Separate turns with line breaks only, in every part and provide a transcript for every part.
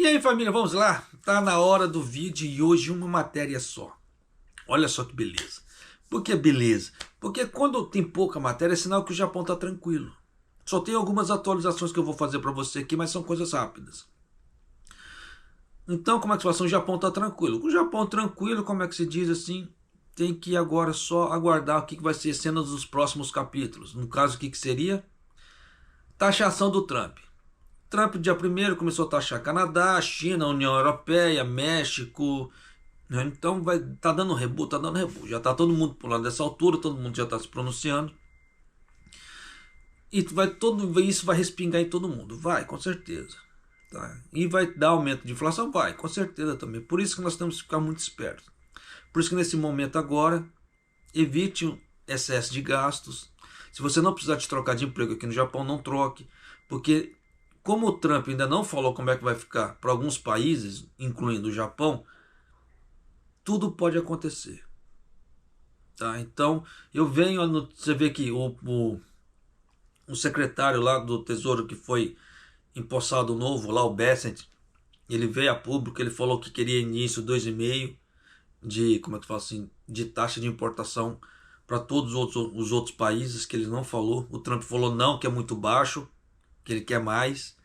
E aí, família, vamos lá? Tá na hora do vídeo e hoje uma matéria só. Olha só que beleza. Por que beleza? Porque quando tem pouca matéria é sinal que o Japão tá tranquilo. Só tem algumas atualizações que eu vou fazer para você aqui, mas são coisas rápidas. Então, como é que se fala? O Japão tá tranquilo. O Japão tranquilo, como é que se diz assim? Tem que agora só aguardar o que vai ser cenas dos próximos capítulos. No caso, o que seria? Taxação do Trump. Trump, dia 1º, começou a taxar Canadá, China, União Europeia, México. Né? Então tá dando rebu, tá dando rebu. Já tá todo mundo pulando dessa altura, todo mundo já tá se pronunciando. E tudo isso vai respingar em todo mundo. Vai, com certeza. Tá? E vai dar aumento de inflação? Vai, com certeza também. Por isso que nós temos que ficar muito espertos. Por isso que nesse momento agora, evite um excesso de gastos. Se você não precisar de trocar de emprego aqui no Japão, não troque. Porque como o Trump ainda não falou como é que vai ficar para alguns países, incluindo o Japão, tudo pode acontecer. Tá? Então, eu venho, você vê que o secretário lá do Tesouro que foi empossado novo, lá o Bessent, ele veio a público, ele falou que queria início 2,5 de, como é que fala assim, de taxa de importação para todos os outros países, que ele não falou. O Trump falou não, que é muito baixo, que ele quer mais.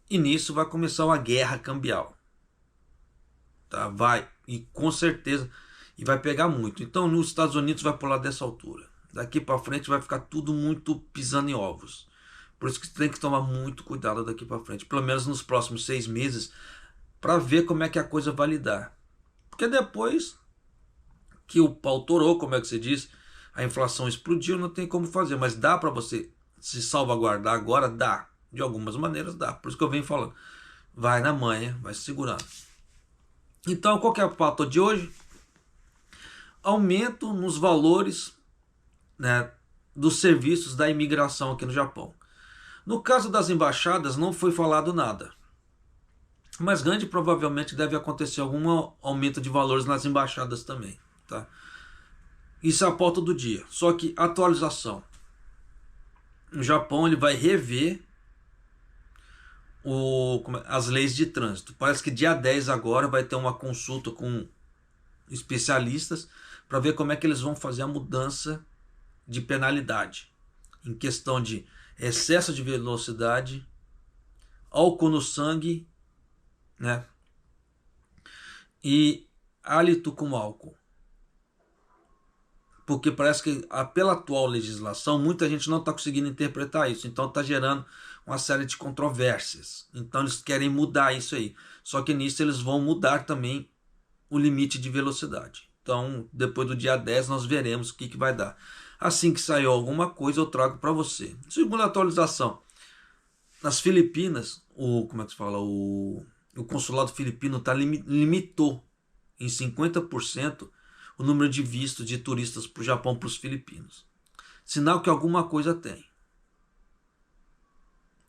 E nisso vai começar uma guerra cambial. Tá? Vai, e com certeza, e vai pegar muito. Então nos Estados Unidos vai pular dessa altura. Daqui para frente vai ficar tudo muito pisando em ovos. Por isso que tem que tomar muito cuidado daqui para frente, pelo menos nos próximos 6 meses, para ver como é que a coisa vai lidar. Porque depois que o pau torou, como é que se diz, a inflação explodiu, não tem como fazer, mas dá para você se salvaguardar agora? Dá, de algumas maneiras dá. Por isso que eu venho falando, vai na manha, vai se segurando. Então, qual que é a pauta de hoje? Aumento nos valores, né, dos serviços da imigração aqui no Japão. No caso das embaixadas, não foi falado nada. Mas grande provavelmente deve acontecer algum aumento de valores nas embaixadas também. Tá? Isso é a pauta do dia. Só que atualização. O Japão ele vai rever as leis de trânsito. Parece que dia 10 agora vai ter uma consulta com especialistas para ver como é que eles vão fazer a mudança de penalidade em questão de excesso de velocidade, álcool no sangue, né? E hálito com álcool. Porque parece que pela atual legislação muita gente não está conseguindo interpretar isso, então está gerando uma série de controvérsias. Então eles querem mudar isso aí. Só que nisso eles vão mudar também o limite de velocidade. Então depois do dia 10 nós veremos o que vai dar. Assim que sair alguma coisa eu trago para você. Segunda atualização. Nas Filipinas, como é que se fala? O consulado filipino limitou em 50% o número de vistos de turistas para o Japão, para os filipinos. Sinal que alguma coisa tem.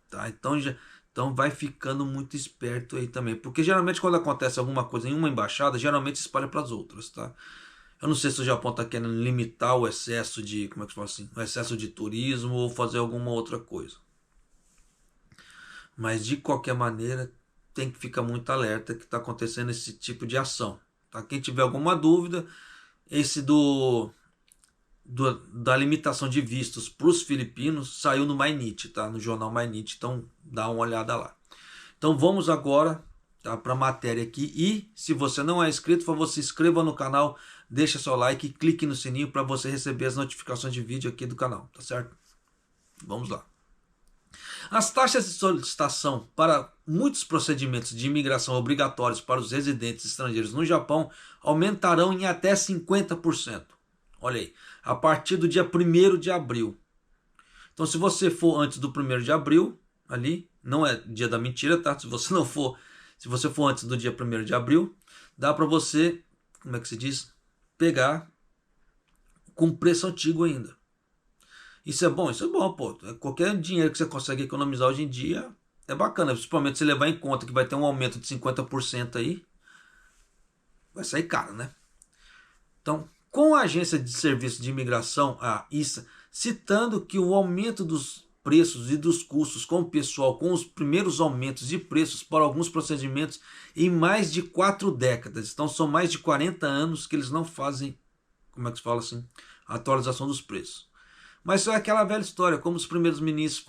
Tá? Então vai ficando muito esperto aí também. Porque geralmente quando acontece alguma coisa em uma embaixada, geralmente espalha para as outras. Tá? Eu não sei se o Japão está querendo limitar o excesso de, como é que se fala assim, o excesso de turismo ou fazer alguma outra coisa. Mas de qualquer maneira tem que ficar muito alerta que está acontecendo esse tipo de ação. Tá? Quem tiver alguma dúvida, esse da limitação de vistos para os filipinos saiu no Mainichi, tá? No jornal Mainichi, então dá uma olhada lá. Então vamos agora, tá, para a matéria aqui. E se você não é inscrito, por favor, se inscreva no canal, deixa seu like e clique no sininho para você receber as notificações de vídeo aqui do canal, tá certo? Vamos lá. As taxas de solicitação para muitos procedimentos de imigração obrigatórios para os residentes estrangeiros no Japão aumentarão em até 50%. Olha aí, a partir do dia 1º de abril. Então, se você for antes do 1º de abril, ali, não é dia da mentira, tá? Se você for antes do dia 1º de abril, dá para você, como é que se diz? Pegar com preço antigo ainda. Isso é bom, pô. Qualquer dinheiro que você consegue economizar hoje em dia é bacana, principalmente se levar em conta que vai ter um aumento de 50% aí, vai sair caro, né? Então, com a Agência de Serviços de Imigração, a ISA, citando que o aumento dos preços e dos custos com o pessoal com os primeiros aumentos de preços para alguns procedimentos em mais de 4 décadas. Então são mais de 40 anos que eles não fazem, como é que se fala assim, a atualização dos preços. Mas é aquela velha história, como os primeiros ministros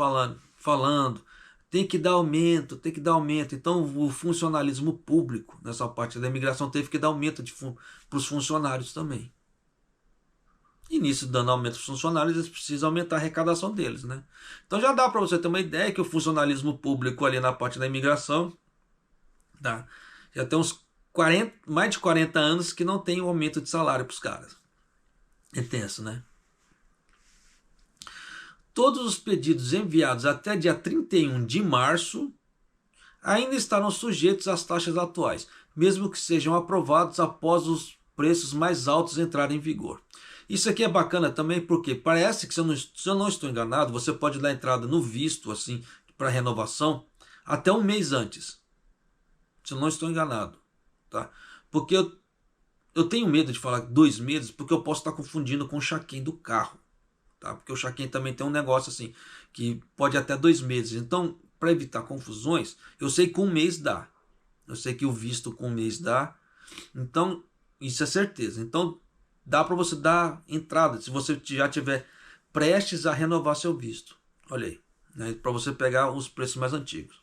falando, tem que dar aumento, tem que dar aumento. Então o funcionalismo público, nessa parte da imigração, teve que dar aumento para os funcionários também. E nisso, dando aumento aos funcionários, eles precisam aumentar a arrecadação deles, né? Então já dá para você ter uma ideia que o funcionalismo público ali na parte da imigração, tá? Já tem uns mais de 40 anos que não tem um aumento de salário para os caras. É tenso, né? Todos os pedidos enviados até dia 31 de março ainda estarão sujeitos às taxas atuais, mesmo que sejam aprovados após os preços mais altos entrarem em vigor. Isso aqui é bacana também porque parece que, se eu não estou enganado, você pode dar entrada no visto assim para renovação até um mês antes. Se eu não estou enganado, tá? Porque eu tenho medo de falar 2 meses, porque eu posso estar confundindo com o check-in do carro, tá? Porque o check-in também tem um negócio assim que pode até 2 meses. Então, para evitar confusões, eu sei que 1 mês dá. Eu sei que o visto com 1 mês dá. Então, isso é certeza. Então, dá para você dar entrada, se você já tiver prestes a renovar seu visto. Olha aí, né, para você pegar os preços mais antigos.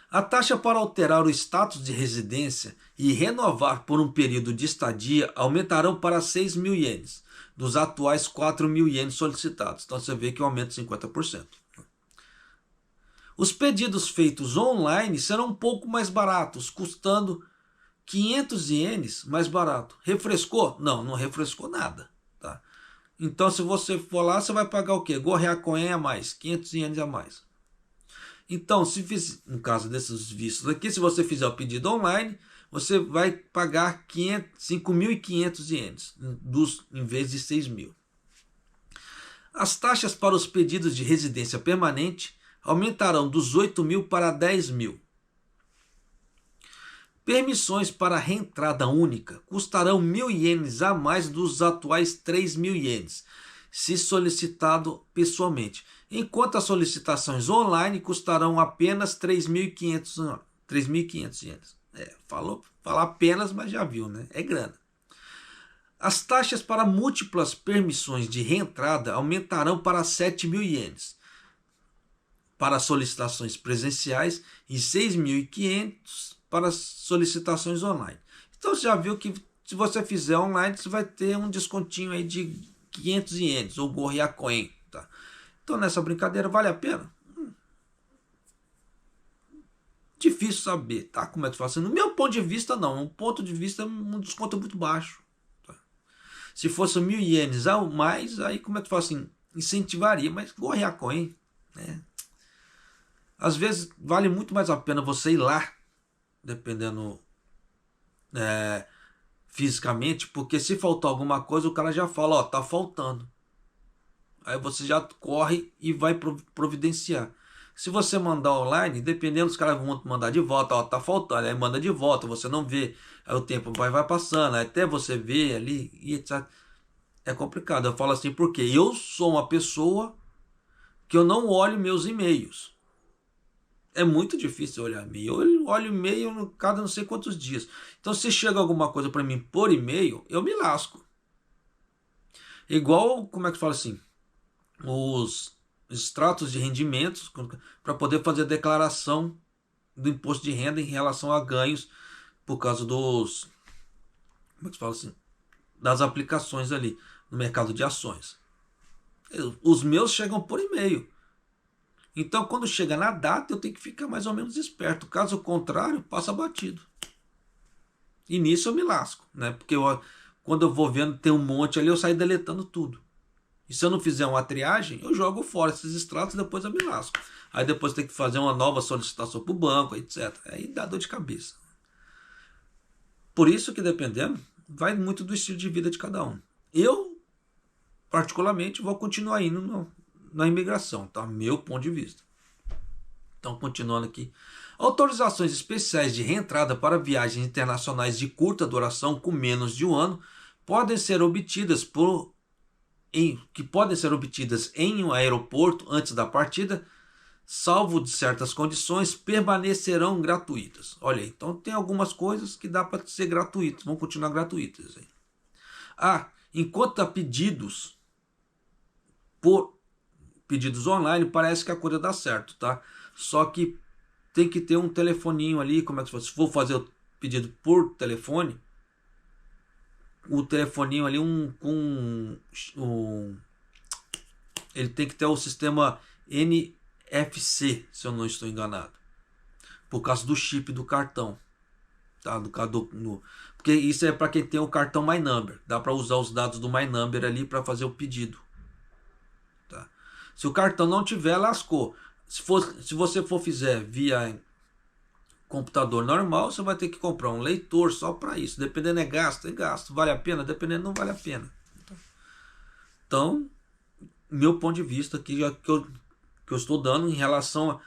A taxa para alterar o status de residência e renovar por um período de estadia aumentarão para 6.000 ienes, dos atuais 4.000 ienes solicitados. Então você vê que aumenta 50%. Os pedidos feitos online serão um pouco mais baratos, custando 500 ienes mais barato. Refrescou? Não, não refrescou nada. Tá? Então, se você for lá, você vai pagar o quê? Gorreacoen a mais, 500 ienes a mais. Então, no caso desses vistos aqui, se você fizer o pedido online, você vai pagar 5.500 ienes, em vez de 6.000. As taxas para os pedidos de residência permanente aumentarão dos 8.000 para 10.000. Permissões para reentrada única custarão 1.000 ienes a mais dos atuais 3.000 ienes, se solicitado pessoalmente, enquanto as solicitações online custarão apenas 3.500 ienes. Falar apenas, mas já viu, né? É grana. As taxas para múltiplas permissões de reentrada aumentarão para 7.000 ienes para solicitações presenciais e 6.500 para solicitações online. Então você já viu que se você fizer online, você vai ter um descontinho aí de 500 ienes ou gorreacoen. Tá? Então nessa brincadeira vale a pena? Difícil saber, tá? Como é que faz? No meu ponto de vista, não. No ponto de vista, um desconto muito baixo. Tá? Se fosse 1.000 ienes a mais, aí como é que faz assim? Incentivaria, mas gorreacoen, né? Às vezes vale muito mais a pena você ir lá, dependendo fisicamente, porque se faltar alguma coisa, o cara já fala, ó, tá faltando. Aí você já corre e vai providenciar. Se você mandar online, dependendo, os caras vão mandar de volta, ó, tá faltando, aí manda de volta, você não vê, aí o tempo vai passando, até você ver ali, e etc. É complicado. Eu falo assim, porque eu sou uma pessoa que eu não olho meus e-mails. É muito difícil olhar e-mail. Eu olho e-mail cada não sei quantos dias. Então, se chega alguma coisa para mim por e-mail, eu me lasco. Igual, como é que fala assim? Os extratos de rendimentos, para poder fazer a declaração do imposto de renda em relação a ganhos por causa dos, como é que fala assim? Das aplicações ali no mercado de ações. Os meus chegam por e-mail. Então, quando chega na data, eu tenho que ficar mais ou menos esperto. Caso contrário, passa batido. E nisso eu me lasco, né? Porque quando eu vou vendo tem um monte ali, eu saio deletando tudo. E se eu não fizer uma triagem, eu jogo fora esses extratos e depois eu me lasco. Aí depois tem que fazer uma nova solicitação para o banco, etc. Aí dá dor de cabeça. Por isso que, dependendo, vai muito do estilo de vida de cada um. Eu, particularmente, vou continuar indo na imigração, tá? Meu ponto de vista. Então, continuando aqui. Autorizações especiais de reentrada para viagens internacionais de curta duração com menos de 1 ano podem ser obtidas por que podem ser obtidas em um aeroporto antes da partida, salvo de certas condições, permanecerão gratuitas. Olha aí, então tem algumas coisas que dá para ser gratuitas, vão continuar gratuitas. Enquanto há pedidos online, parece que a coisa dá certo, tá? Só que tem que ter um telefoninho ali, como é que se for fazer o pedido por telefone, o telefoninho ali ele tem que ter o sistema NFC, se eu não estou enganado, por causa do chip do cartão, tá? Porque isso é para quem tem o cartão My Number, dá para usar os dados do My Number ali para fazer o pedido, tá? Se o cartão não tiver, lascou. Se você for fizer via computador normal, você vai ter que comprar um leitor só para isso. Dependendo é gasto, vale a pena, dependendo não vale a pena. Então, meu ponto de vista aqui que eu estou dando em relação a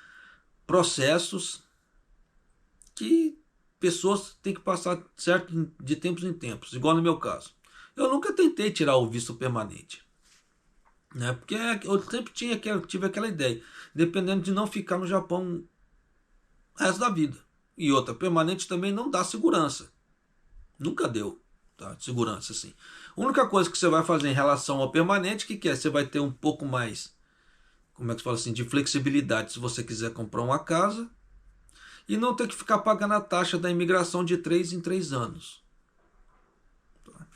processos que pessoas têm que passar certo de tempos em tempos, igual no meu caso. Eu nunca tentei tirar o visto permanente, né? Porque eu sempre tive aquela ideia, dependendo de não ficar no Japão o resto da vida. E outra, permanente também não dá segurança. Nunca deu, tá? Segurança, assim. A única coisa que você vai fazer em relação ao permanente, que é? Você vai ter um pouco mais, como é que se fala assim, de flexibilidade se você quiser comprar uma casa e não ter que ficar pagando a taxa da imigração de 3 em 3 anos. Tá?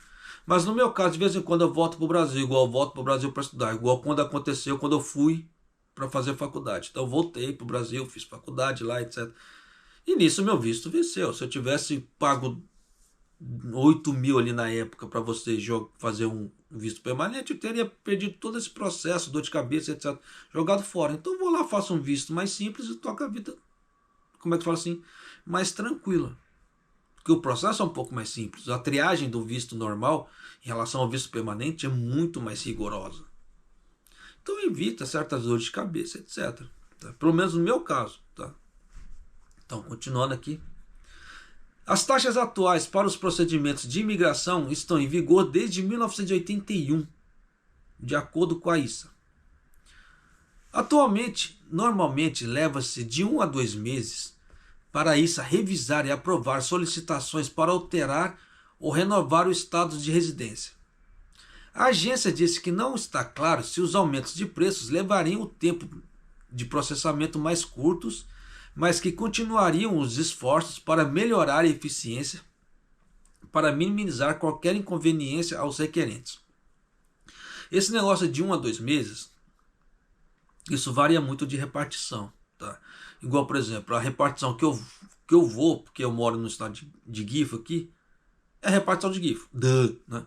Mas no meu caso, de vez em quando eu volto para o Brasil, igual eu volto para o Brasil para estudar, igual quando aconteceu, quando eu fui para fazer faculdade. Então eu voltei para o Brasil, fiz faculdade lá, etc. E nisso meu visto venceu. Se eu tivesse pago 8 mil ali na época para você fazer um visto permanente, eu teria perdido todo esse processo, dor de cabeça, etc. Jogado fora. Então eu vou lá, faço um visto mais simples e toco a vida, como é que fala assim, mais tranquila. Porque o processo é um pouco mais simples. A triagem do visto normal em relação ao visto permanente é muito mais rigorosa. Então evita certas dores de cabeça, etc. Tá? Pelo menos no meu caso, tá? Então, continuando aqui. As taxas atuais para os procedimentos de imigração estão em vigor desde 1981, de acordo com a ISA. Atualmente, normalmente leva-se de 1 a 2 meses para a ISA revisar e aprovar solicitações para alterar ou renovar o estado de residência. A agência disse que não está claro se os aumentos de preços levariam o tempo de processamento mais curtos, mas que continuariam os esforços para melhorar a eficiência, para minimizar qualquer inconveniência aos requerentes. Esse negócio de 1 a 2 meses, isso varia muito de repartição. Tá? Igual, por exemplo, a repartição que eu vou, porque eu moro no estado de Gifu aqui, é a repartição de Gifu. Né?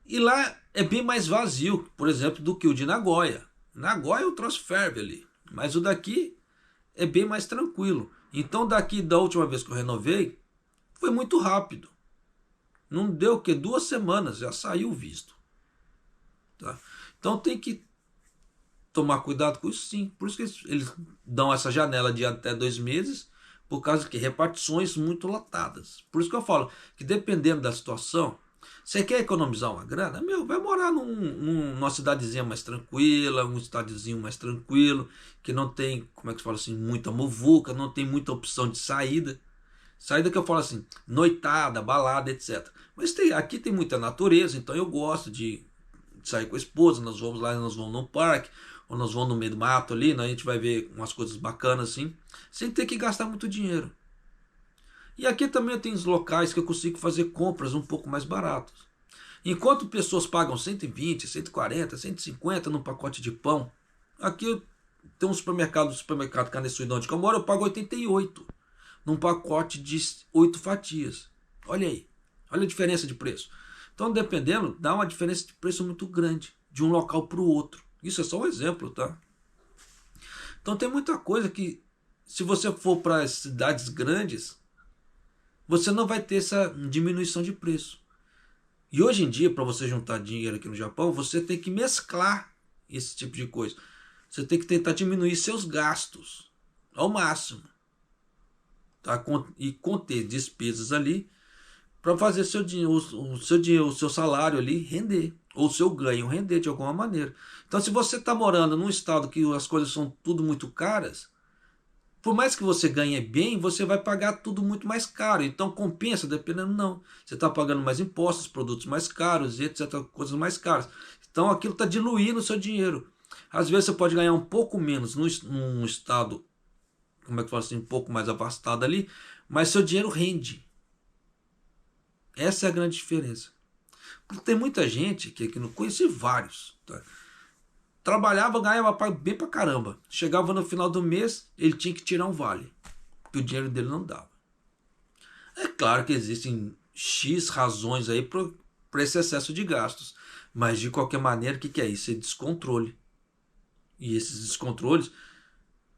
E lá é bem mais vazio, por exemplo, do que o de Nagoya. Nagoya o troço ferve ali, mas o daqui é bem mais tranquilo. Então daqui da última vez que eu renovei, foi muito rápido. Não deu o que? 2 semanas, já saiu o visto. Tá? Então tem que tomar cuidado com isso, sim. Por isso que eles dão essa janela de até 2 meses, por causa que repartições muito lotadas. Por isso que eu falo que dependendo da situação, você quer economizar uma grana? Vai morar numa cidadezinha mais tranquila, um estadozinho mais tranquilo, que não tem, como é que se fala assim, muita muvuca, não tem muita opção de saída. Saída que eu falo assim, noitada, balada, etc. Mas aqui tem muita natureza, então eu gosto de sair com a esposa, nós vamos lá, nós vamos num parque, ou nós vamos no meio do mato ali, né? A gente vai ver umas coisas bacanas assim, sem ter que gastar muito dinheiro. E aqui também tem os locais que eu consigo fazer compras um pouco mais baratas. Enquanto pessoas pagam 120, 140, 150 num pacote de pão, aqui tem um supermercado Caneçuidão onde eu moro, eu pago 88 num pacote de 8 fatias. Olha aí, olha a diferença de preço. Então, dependendo, dá uma diferença de preço muito grande de um local para o outro. Isso é só um exemplo, tá? Então tem muita coisa que, se você for para as cidades grandes, você não vai ter essa diminuição de preço. E hoje em dia, para você juntar dinheiro aqui no Japão, você tem que mesclar esse tipo de coisa. Você tem que tentar diminuir seus gastos ao máximo. Tá? E conter despesas ali para fazer o seu salário ali render. ou o seu ganho render de alguma maneira. Então, se você está morando num estado que as coisas são tudo muito caras, por mais que você ganhe bem, você vai pagar tudo muito mais caro. Então compensa, dependendo, não. Você está pagando mais impostos, produtos mais caros, etc., coisas mais caras. Então aquilo está diluindo o seu dinheiro. Às vezes você pode ganhar um pouco menos num estado, como é que fala assim, um pouco mais afastado ali, mas seu dinheiro rende. Essa é a grande diferença. Porque tem muita gente que não conheci vários, tá? Trabalhava, ganhava bem pra caramba. Chegava no final do mês, ele tinha que tirar um vale, porque o dinheiro dele não dava. É claro que existem X razões aí para esse excesso de gastos, mas de qualquer maneira, o que é isso? É descontrole. E esses descontroles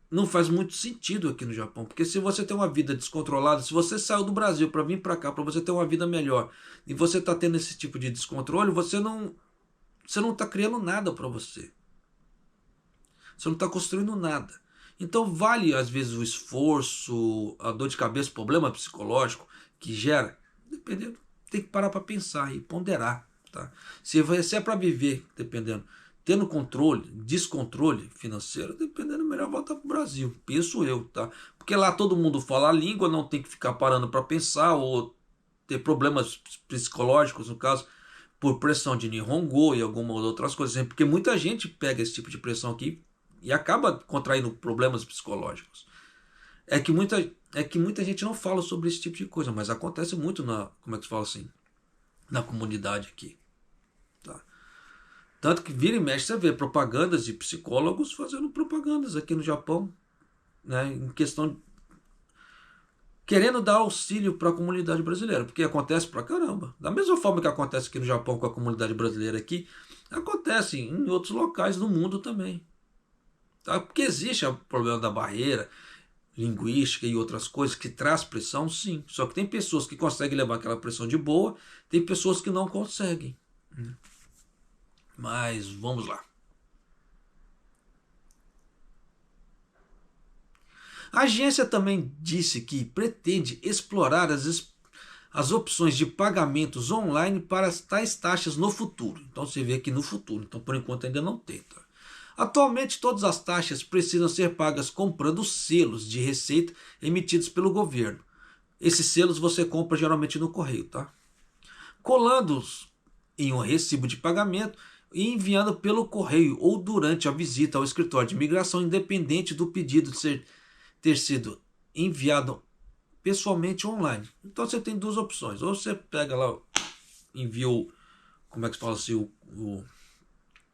não faz muito sentido aqui no Japão, porque se você tem uma vida descontrolada, se você saiu do Brasil para vir para cá, para você ter uma vida melhor, e você está tendo esse tipo de descontrole, você não está criando nada para você. Você não está construindo nada. Então vale às vezes o esforço, a dor de cabeça, o problema psicológico que gera, dependendo, tem que parar para pensar e ponderar. Tá? Se é para viver, dependendo, tendo controle, descontrole financeiro, dependendo, melhor voltar para o Brasil, penso eu. Tá? Porque lá todo mundo fala a língua, não tem que ficar parando para pensar ou ter problemas psicológicos, no caso, por pressão de Nihongo e algumas outras coisas. Porque muita gente pega esse tipo de pressão aqui e acaba contraindo problemas psicológicos. É que muita gente não fala sobre esse tipo de coisa, mas acontece muito como é que se fala assim, na comunidade aqui. Tá? Tanto que vira e mexe você vê propagandas de psicólogos fazendo propagandas aqui no Japão, né, em questão querendo dar auxílio para a comunidade brasileira, porque acontece pra caramba. Da mesma forma que acontece aqui no Japão com a comunidade brasileira aqui, acontece em outros locais do mundo também. Tá? Porque existe o problema da barreira linguística e outras coisas que traz pressão, sim. Só que tem pessoas que conseguem levar aquela pressão de boa, tem pessoas que não conseguem. Mas vamos lá. A agência também disse que pretende explorar as opções de pagamentos online para tais taxas no futuro. Então você vê aqui no futuro. Então por enquanto ainda não tem. Tá? Atualmente todas as taxas precisam ser pagas comprando selos de receita emitidos pelo governo. Esses selos você compra geralmente no correio, tá? Colando-os em um recibo de pagamento e enviando pelo correio ou durante a visita ao escritório de imigração, independente do pedido ter sido enviado pessoalmente online. Então você tem duas opções. Ou você pega lá, envia como é que fala assim,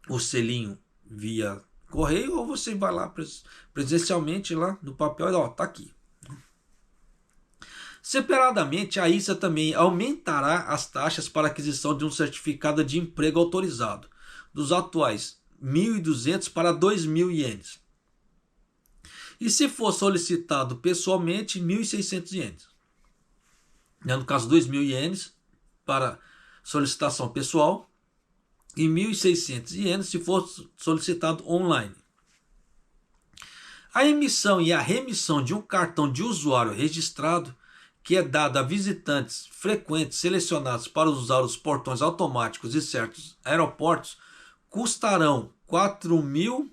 o selinho via correio, ou você vai lá presencialmente lá no papel e ó, tá aqui. Separadamente, a ISA também aumentará as taxas para aquisição de um certificado de emprego autorizado, dos atuais 1.200 para 2.000 ienes. E se for solicitado pessoalmente, 1.600 ienes. No caso, 2.000 ienes para solicitação pessoal e 1.600 ienes se for solicitado online. A emissão e a remissão de um cartão de usuário registrado, que é dado a visitantes frequentes selecionados para usar os portões automáticos de certos aeroportos, custarão 4.000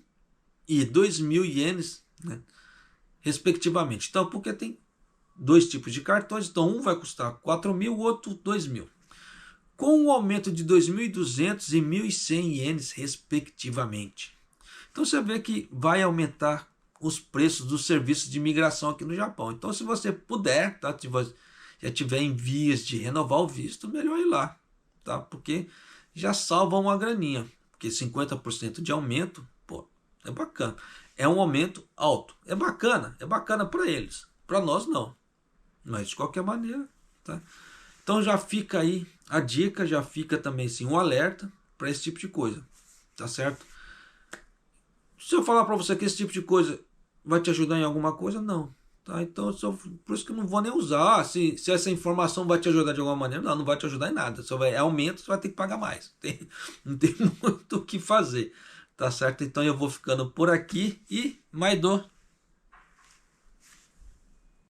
e 2.000 ienes, né, respectivamente. Então, porque tem dois tipos de cartões, então um vai custar 4.000, o outro 2.000. Com um aumento de 2.200 e 1.100 ienes, respectivamente. Então você vê que vai aumentar os preços dos serviços de imigração aqui no Japão. Então, se você puder, tá, já tiver em vias de renovar o visto, melhor ir lá, tá? Porque já salva uma graninha. Porque 50% de aumento, pô, é bacana. É um aumento alto. É bacana para eles. Para nós, não. Mas, de qualquer maneira, tá? Então, já fica aí a dica, já fica também, assim, um alerta para esse tipo de coisa. Tá certo? Se eu falar para você que esse tipo de coisa vai te ajudar em alguma coisa, não. Tá? Então, por isso que eu não vou nem usar. Se essa informação vai te ajudar de alguma maneira, não vai te ajudar em nada. Se houver aumento, você vai ter que pagar mais. Não tem muito o que fazer. Tá certo? Então eu vou ficando por aqui e Maido.